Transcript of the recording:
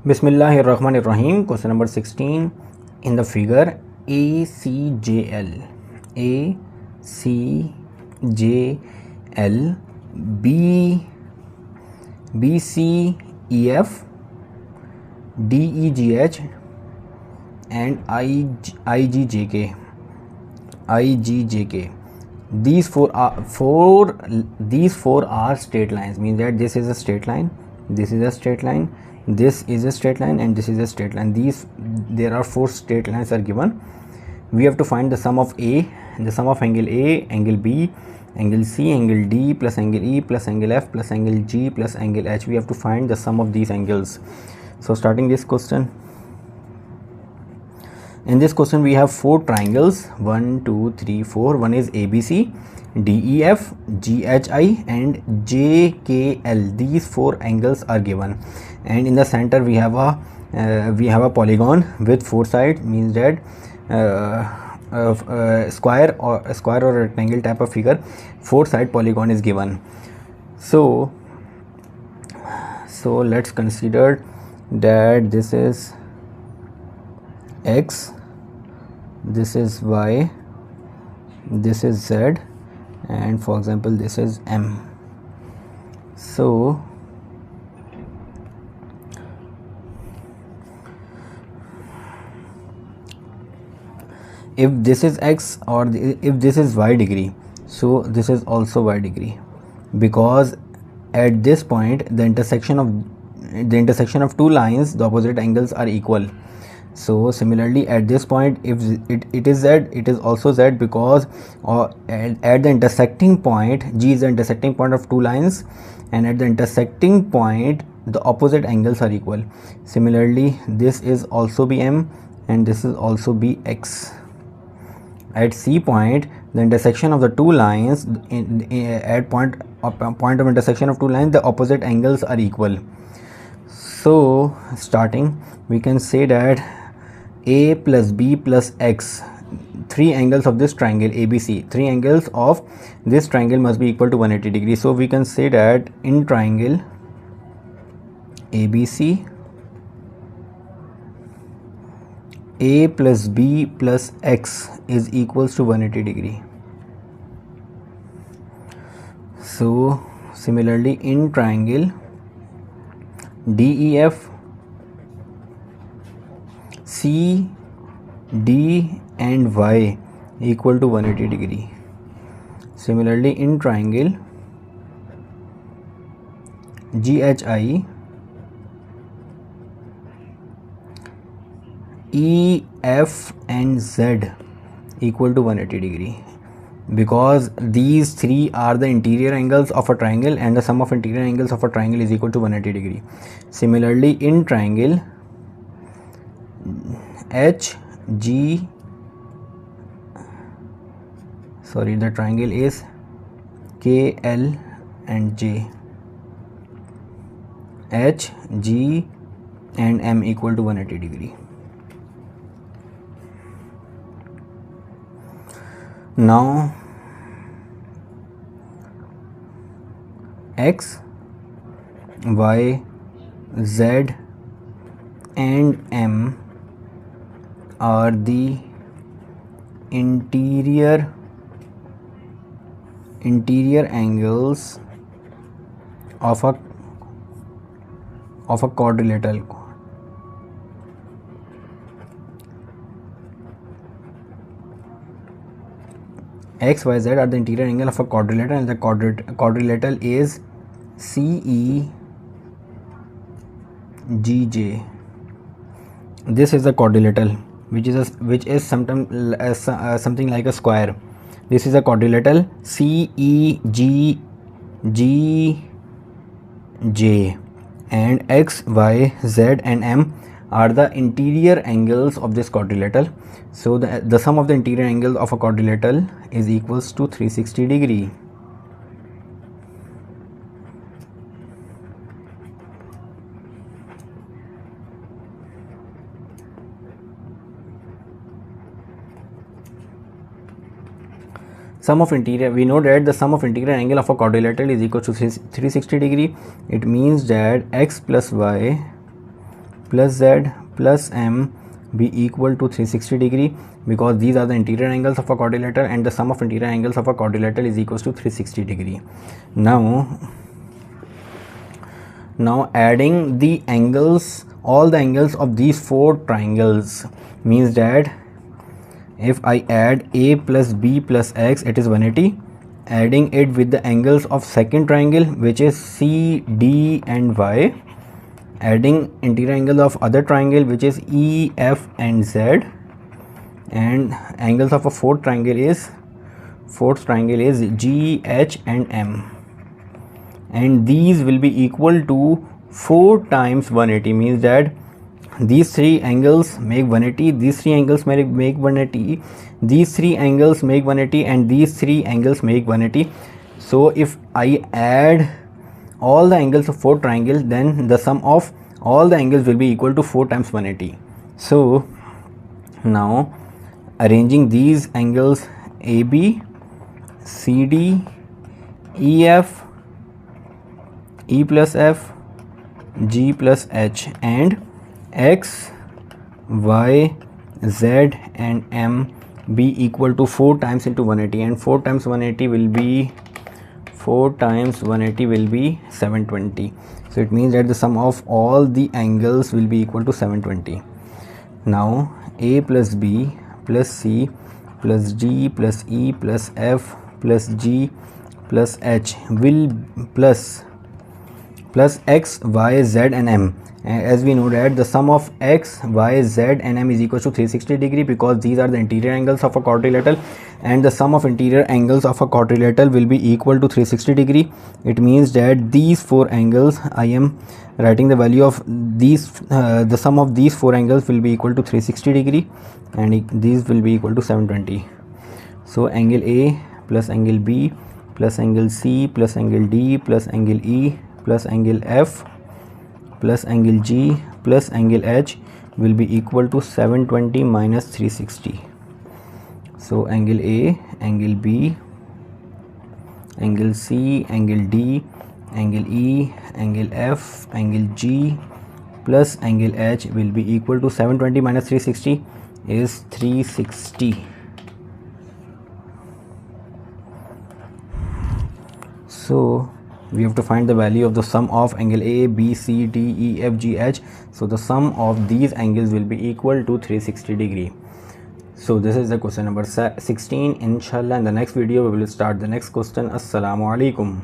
Bismillahirrahmanirrahim. Question number 16. In the figure ACJL, ACJL, BCEF, DEGH, and IGJK. These four are straight lines. Means that this is a straight line, this is a straight line, this is a straight line, and this is a straight line. There are four straight lines are given. We have to find the sum of A, the sum of angle A, angle B, angle C, angle D, plus angle E, plus angle F, plus angle G, plus angle H. We have to find the sum of these angles. So starting this question, in this question we have four triangles, 1 2 3 4. One is ABC, DEF, GHI, and JKL. These four angles are given, and in the center we have a polygon with four sides. Means that square or rectangle type of figure, four side polygon is given. So let's consider that this is X, this is Y, this is Z, and for example this is M. So if this is X or if this is Y degree, so this is also Y degree, because at this point the intersection of two lines, the opposite angles are equal. So similarly at this point, if it is Z, it is also Z, because at the intersecting point, G is the intersecting point of two lines, and at the intersecting point the opposite angles are equal. Similarly this is also be M and this is also be X. At C point, the intersection of the two lines, at point of intersection of two lines, the opposite angles are equal. So starting, we can say that A plus B plus X, three angles of this triangle ABC, three angles of this triangle must be equal to 180 degrees. So we can say that in triangle ABC, A plus B plus X is equals to 180 degree. So similarly in triangle DEF, C, D and Y equal to 180 degree. Similarly in triangle GHI, E, F and Z equal to 180 degree, because these three are the interior angles of a triangle, and the sum of interior angles of a triangle is equal to 180 degree. Similarly in triangle the triangle is KL and J, H, G and M equal to 180 degree. Now X, Y, Z and M are the interior angles of a quadrilateral. X, Y, Z are the interior angle of a quadrilateral, and the quadrilateral is CEGJ. This is the quadrilateral, which is something like a square. This is a quadrilateral CEGJ, and X, Y, Z and M are the interior angles of this quadrilateral. So the sum of the interior angles of a quadrilateral is equals to 360 degree. Sum of interior, we know that the sum of interior angle of a quadrilateral is equal to 360 degree. It means that X plus Y plus Z plus M be equal to 360 degree, because these are the interior angles of a quadrilateral and the sum of interior angles of a quadrilateral is equals to 360 degree. Now adding the angles, all the angles of these four triangles, means that if I add A plus B plus X, it is 180. Adding it with the angles of second triangle, which is C, D and Y, adding interior angle of other triangle, which is E, F and Z, and angles of a fourth triangle is G, H and M, and these will be equal to 4 times 180, means that these three angles make 180, these three angles make 180, these three angles make 180, and these three angles make 180. So if I add all the angles of four triangles, then the sum of all the angles will be equal to 4 times 180. So now arranging these angles AB, CD, EF, E plus F, G plus H, and X, Y, Z and M be equal to 4 times into 180, and 4 times 180 will be 720. So it means that the sum of all the angles will be equal to 720. Now A plus B plus C plus D plus E plus F plus G plus H will plus X, Y, Z and M. As we know that the sum of X, Y, Z and M is equal to 360 degree, because these are the interior angles of a quadrilateral, and the sum of interior angles of a quadrilateral will be equal to 360 degree. It means that these four angles, I am writing the value of these, the sum of these four angles will be equal to 360 degree, and these will be equal to 720. So angle A plus angle B plus angle C plus angle D plus angle E plus angle F plus angle G plus angle H will be equal to 720 minus 360. So angle A, angle B, angle C, angle D, angle E, angle F, angle G plus angle H will be equal to 720 minus 360 is 360. So we have to find the value of the sum of angle A, B, C, D, E, F, G, H. So the sum of these angles will be equal to 360 degree. So this is the question number 16. Inshallah in the next video we will start the next question. Assalamu alaikum.